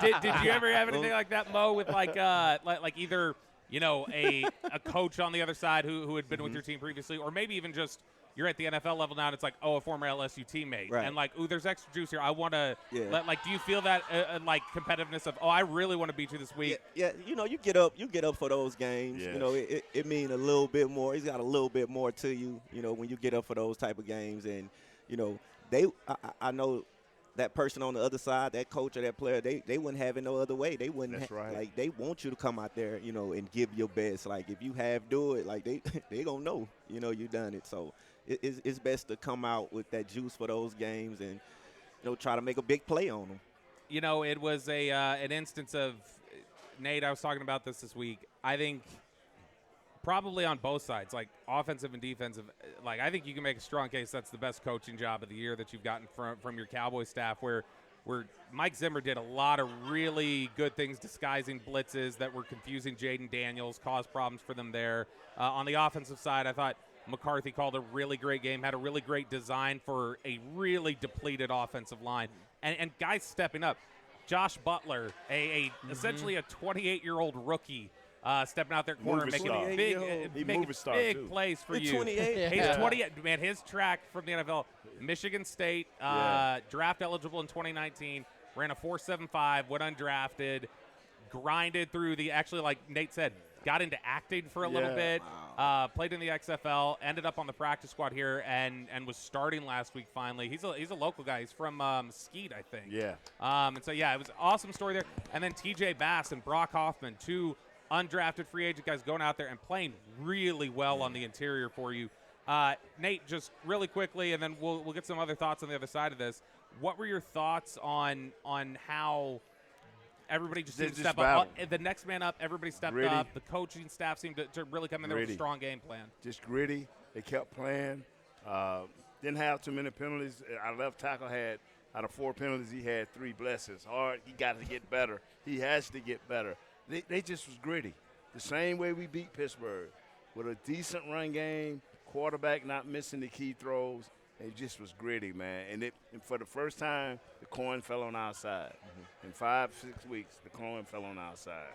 C: Did you ever have anything like that, Mo, with like either a coach on the other side who had been with your team previously, or maybe even just you're at the NFL level now and it's like, a former LSU teammate.
F: Right.
C: And like, there's extra juice here. I want to, do you feel that like competitiveness of, I really want to beat you this week?
F: Yeah, you get up for those games.
D: Yes.
F: It means a little bit more. He's got a little bit more to you, when you get up for those type of games. And, I know that person on the other side, that coach or that player, they wouldn't have it no other way. They wouldn't.
D: That's right.
F: Like, they want you to come out there, and give your best. Like, if you do it, like, they going to know, you done it. So it's best to come out with that juice for those games and, try to make a big play on them.
C: It was an instance of, Nate, I was talking about this week. I think probably on both sides, like offensive and defensive, like I think you can make a strong case that's the best coaching job of the year that you've gotten from your Cowboys staff, where Mike Zimmer did a lot of really good things disguising blitzes that were confusing Jaden Daniels, caused problems for them there. On the offensive side, I thought McCarthy called a really great game, had a really great design for a really depleted offensive line, and guys stepping up. Josh Butler, essentially a 28-year-old rookie, stepping out there corner, making big plays for you.
F: 28.
C: He's 28. Man, his track from the NFL, Michigan State, draft eligible in 2019, ran a 4.75, went undrafted, grinded through actually, like Nate said, got into acting for a little bit, played in the XFL, ended up on the practice squad here, and was starting last week finally. He's a local guy. He's from Mesquite, I think.
D: Yeah.
C: And so, it was an awesome story there. And then TJ Bass and Brock Hoffman, two undrafted free agent guys going out there and playing really well on the interior for you. Nate, just really quickly, and then we'll get some other thoughts on the other side of this. What were your thoughts on how everybody just seemed to step up? The next man up, everybody stepped up. The coaching staff seemed to really come in there with a strong game plan.
D: Just gritty. They kept playing. Didn't have too many penalties. Our left tackle had, out of 4 penalties, he had 3 blessings. Hard. He got to get better. He has to get better. They just was gritty. The same way we beat Pittsburgh, with a decent run game, quarterback not missing the key throws. It just was gritty, man. And for the first time, the coin fell on our side. In 5-6 weeks, the coin fell on our side.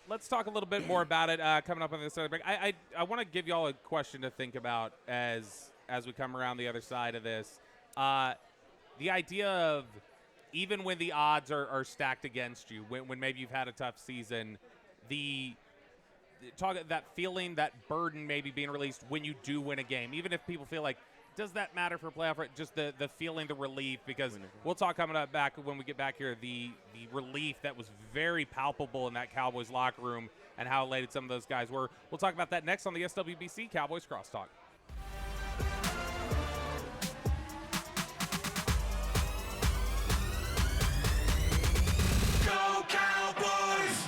C: Let's talk a little bit more about it coming up on this other break. I want to give you all a question to think about as we come around the other side of this. The idea of, even when the odds are stacked against you, when maybe you've had a tough season, that feeling, that burden maybe being released when you do win a game, even if people feel like, does that matter for playoff? Just the feeling, the relief, because we'll talk coming up back when we get back here, the relief that was very palpable in that Cowboys locker room and how elated some of those guys were. We'll talk about that next on the SWBC Cowboys Crosstalk.
B: Go Cowboys!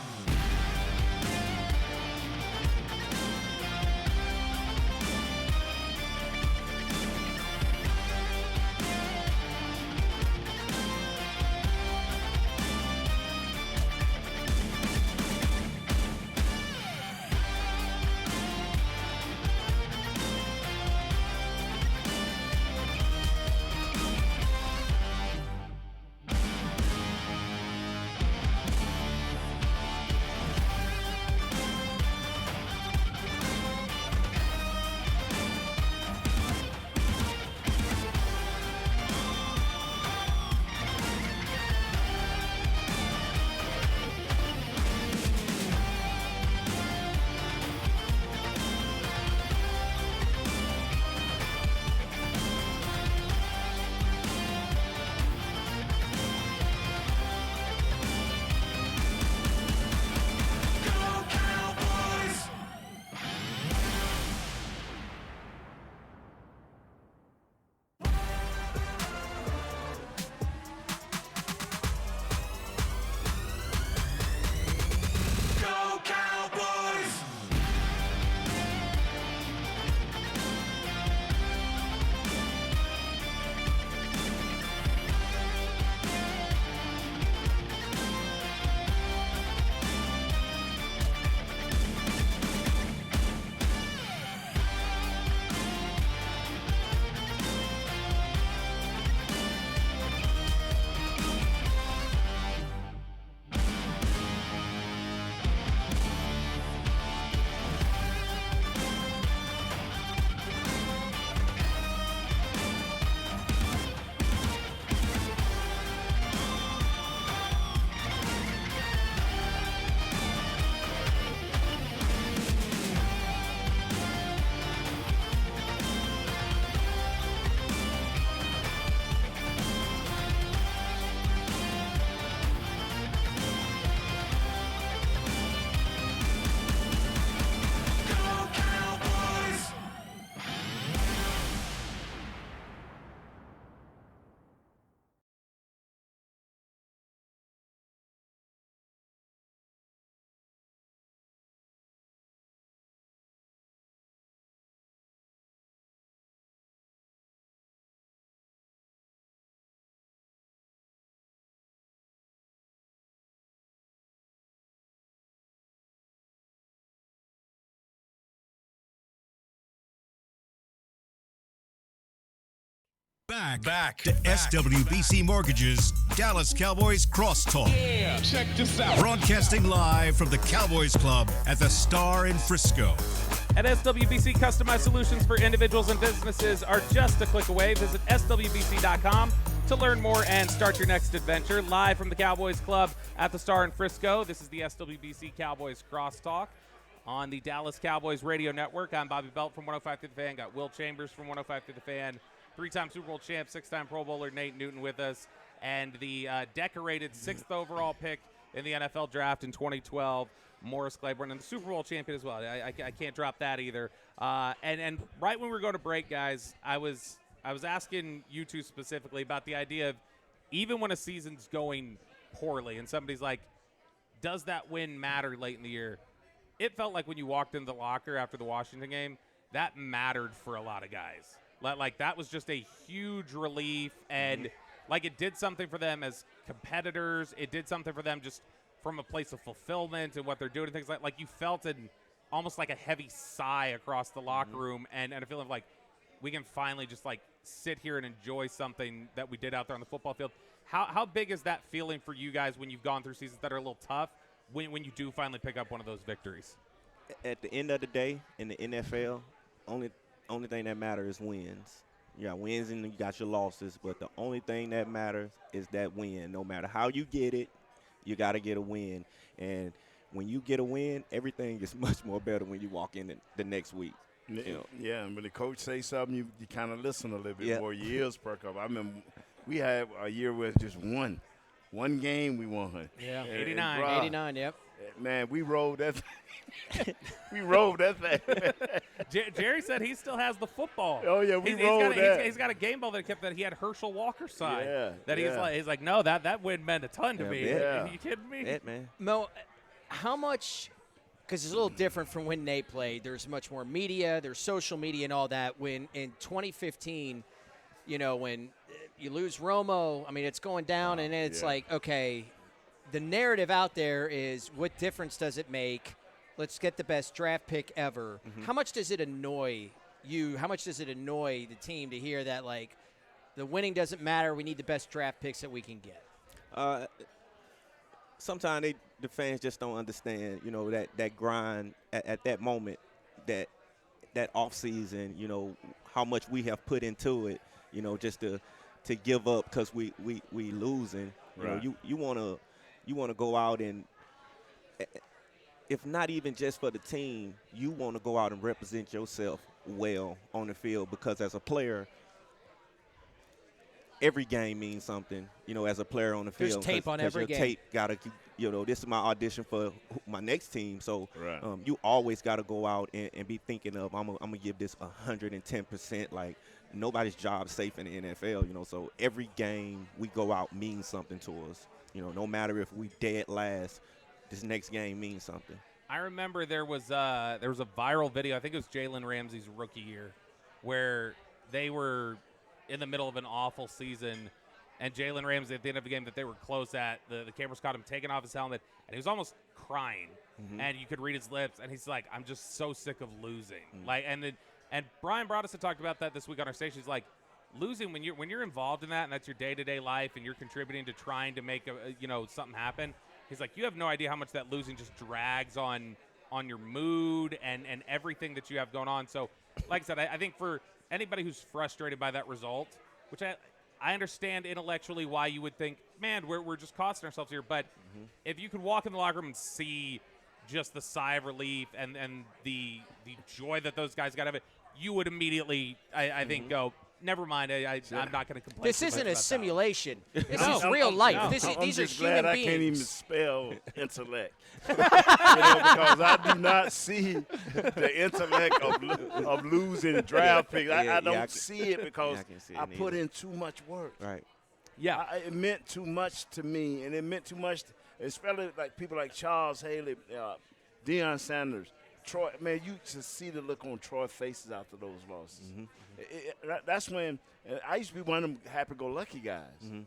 A: Back to SWBC Mortgage's Dallas Cowboys Crosstalk.
B: Yeah, check this out.
A: Broadcasting live from the Cowboys Club at the Star in Frisco.
C: At SWBC, customized solutions for individuals and businesses are just a click away. Visit SWBC.com to learn more and start your next adventure. Live from the Cowboys Club at the Star in Frisco, this is the SWBC Cowboys Crosstalk on the Dallas Cowboys Radio Network. I'm Bobby Belt from 105 to the Fan. Got Will Chambers from 105 to the Fan. Three-time Super Bowl champ, six-time Pro Bowler Nate Newton with us, and the decorated sixth overall pick in the NFL draft in 2012, Morris Claiborne, and the Super Bowl champion as well. I can't drop that either. And right when we were going to break, guys, I was asking you two specifically about the idea of even when a season's going poorly and somebody's like, does that win matter late in the year? It felt like when you walked in the locker after the Washington game, that mattered for a lot of guys. Like, that was just a huge relief, and, like, it did something for them as competitors. It did something for them just from a place of fulfillment and what they're doing and things like you felt almost like a heavy sigh across the locker room and a feeling of, like, we can finally just, like, sit here and enjoy something that we did out there on the football field. How big is that feeling for you guys when you've gone through seasons that are a little tough when you do finally pick up one of those victories?
F: At the end of the day, in the NFL, only thing that matters is wins. You got wins and you got your losses, but the only thing that matters is that win. No matter how you get it, you got to get a win. And when you get a win, everything is much more better when you walk in the next week. You know?
D: Yeah, and when the coach says something, you kind of listen a little bit more. Your ears perk up. I remember we had a year with just one game we won.
E: Yeah,
C: 89.
E: 89, yep.
D: Man, we rolled that. We rolled that thing.
C: Jerry said he still has the football.
D: Oh yeah, we rolled that.
C: He's got a game ball that he had Herschel Walker sign.
D: Yeah,
C: that he's like, no, that win meant a ton to me.
D: Yeah.
C: Are you kidding me?
F: That, man.
E: Mo, how much – because it's a little different from when Nate played. There's much more media. There's social media and all that. When in 2015, when you lose Romo, I mean, it's going down, and then it's like, okay, the narrative out there is what difference does it make? Let's get the best draft pick ever. How much does it annoy you? How much does it annoy the team to hear that, like, the winning doesn't matter, we need the best draft picks that we can get?
F: Sometimes the fans just don't understand, that grind at that moment, that off season, how much we have put into it, just to give up because we losing.
D: Right.
F: You want to go out and, if not even just for the team, you want to go out and represent yourself well on the field, because as a player, every game means something, as a player on the field.
E: There's tape on every game.
F: Tape got to, this is my audition for my next team. So
D: right.
F: You always got to go out and be thinking of, I'm going to give this 110%. Like, nobody's job is safe in the NFL, So every game we go out means something to us. No matter if we dead last, this next game means something.
C: I remember there was a viral video. I think it was Jalen Ramsey's rookie year, where they were in the middle of an awful season, and Jalen Ramsey at the end of the game that they were close at, the cameras caught him taking off his helmet, and he was almost crying, and you could read his lips, and he's like, "I'm just so sick of losing." Like, and Brian Broaddus had talked about that this week on our station. He's like, losing when you're involved in that, and that's your day-to-day life, and you're contributing to trying to make something happen. He's like, you have no idea how much that losing just drags on your mood and everything that you have going on. So, like I said, I think for anybody who's frustrated by that result, which I understand intellectually why you would think, man, we're just costing ourselves here. But if you could walk in the locker room and see just the sigh of relief and the joy that those guys got out of it, you would immediately, I think, go, never mind. I'm not going to complain.
E: This isn't a simulation. This
C: No.
E: is real life.
C: No.
E: These are
D: just glad
E: human
D: I
E: beings.
D: can't even spell intellect. Because I do not see the intellect of losing draft picks. I don't see it because I put in too much work.
F: Right.
C: Yeah.
D: It meant too much to me, and it meant too much, especially like people like Charles Haley, Deion Sanders, Troy. Man, you should see the look on Troy's faces after those losses. That's when I used to be one of them happy-go-lucky guys. And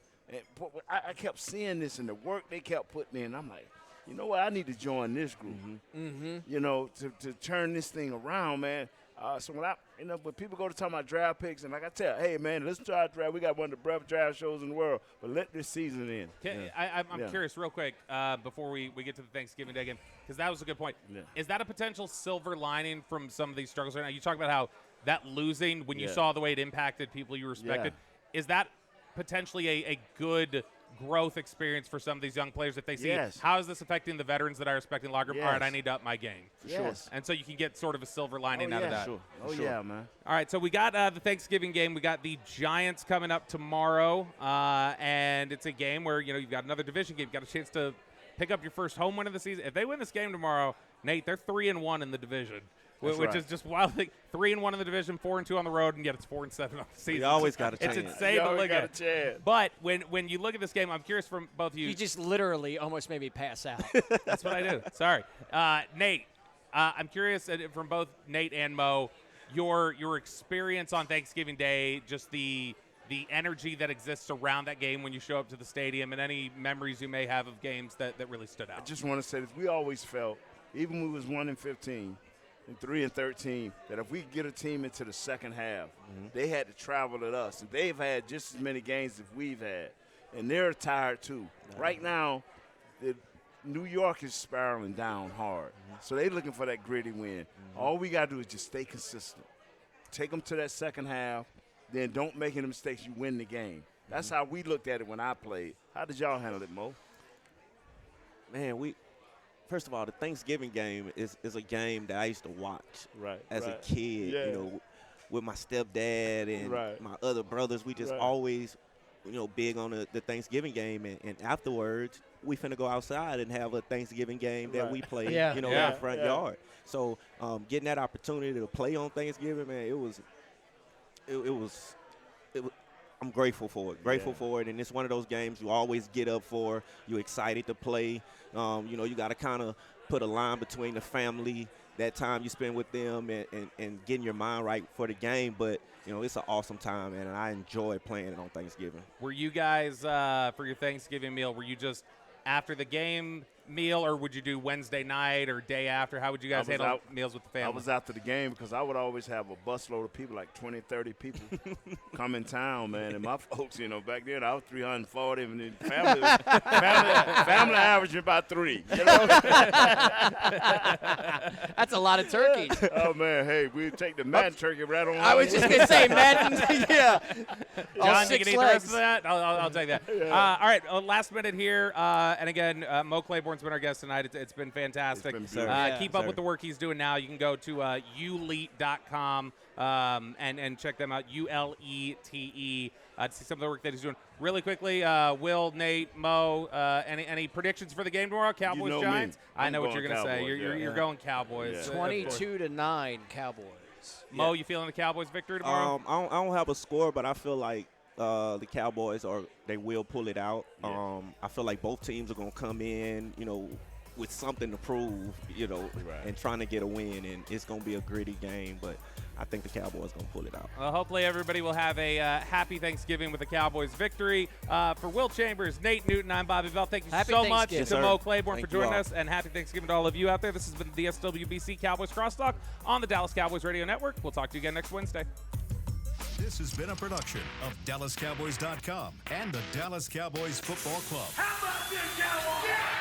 D: I kept seeing this in the work they kept putting in. I'm like, you know what? I need to join this group. To turn this thing around, man. So when people go to talk about draft picks, and like I tell, hey man, listen to our draft. We got one of the best draft shows in the world. But let this season in.
C: I'm curious, real quick, before we get to the Thanksgiving Day game, because that was a good point. Yeah. Is that a potential silver lining from some of these struggles right now? You talk about how that losing, when you saw the way it impacted people you respected, is that potentially a good growth experience for some of these young players if they see how is this affecting the veterans that I respect in the locker room? All right, I need to up my game.
D: Sure.
C: And so you can get sort of a silver lining out of that.
D: Sure. Yeah, man.
C: All right, so we got the Thanksgiving game. We got the Giants coming up tomorrow, and it's a game where, you've got another division game. You've got a chance to pick up your first home win of the season. If they win this game tomorrow, Nate, they're 3-1 in the division. Which is just wild. 3-1 in the division, 4-2 on the road, and yet it's 4-7 on the season.
F: You always got a chance.
C: It's insane to look at. But when you look at this game, I'm curious from both of you.
E: You just literally almost made me pass out.
C: That's what I do. Sorry, Nate. I'm curious from both Nate and Mo, your experience on Thanksgiving Day, just the energy that exists around that game when you show up to the stadium, and any memories you may have of games that really stood out.
D: I just want to say this: we always felt, even when we was 1-15. And 3-13, that if we could get a team into the second half, they had to travel at us. And they've had just as many games as we've had. And they're tired too. Right now, New York is spiraling down hard. So they're looking for that gritty win. All we got to do is just stay consistent. Take them to that second half, then don't make any mistakes. You win the game. That's how we looked at it when I played. How did y'all handle it, Mo?
F: Man, first of all, the Thanksgiving game is a game that I used to watch as a kid, with my stepdad and my other brothers. We just always, big on the Thanksgiving game. And afterwards, we finna go outside and have a Thanksgiving game that we play, in the front yard. So getting that opportunity to play on Thanksgiving, man, it was I'm grateful for it. Grateful for it, and it's one of those games you always get up for. You're excited to play. You got to kind of put a line between the family, that time you spend with them, and getting your mind right for the game. But it's an awesome time, and I enjoy playing it on Thanksgiving.
C: Were you guys for your Thanksgiving meal? Were you just after the game meal, or would you do Wednesday night or day after? How would you guys handle meals with the family?
D: I was after the game because I would always have a busload of people, like 20, 30 people, come in town, man. And my folks, back then I was 340, and then family averaging about 3.
E: That's a lot of turkeys.
D: Oh man, hey, we take the Madden turkey right on.
E: I was just gonna say Madden. Yeah.
C: John, you can eat the rest of that. I'll take that. All right, last minute here, and again, Mo Claiborne's been our guest tonight. It's been fantastic.
D: It's been
C: keep up with the work he's doing now. You can go to ulete.com and check them out, ULETE, to see some of the work that he's doing. Really quickly, Will, Nate, Mo, any predictions for the game tomorrow? Cowboys, Giants? I know what you're going to say. You're going Cowboys.
E: 22-9 Cowboys.
C: Mo, you feeling the Cowboys victory tomorrow?
F: I don't have a score, but I feel like the Cowboys they will pull it out. I feel like both teams are going to come in, with something to prove, and trying to get a win, and it's going to be a gritty game, but I think the Cowboys going to pull it out.
C: Well, hopefully everybody will have a happy Thanksgiving with the Cowboys victory. For Will Chambers, Nate Newton, I'm Bobby Bell. Thank you so much to Mo Claiborne for joining us, and happy Thanksgiving to all of you out there. This has been the SWBC Cowboys Crosstalk on the Dallas Cowboys Radio Network. We'll talk to you again next Wednesday.
A: This has been a production of DallasCowboys.com and the Dallas Cowboys Football Club.
B: How about this, Cowboys? Yeah!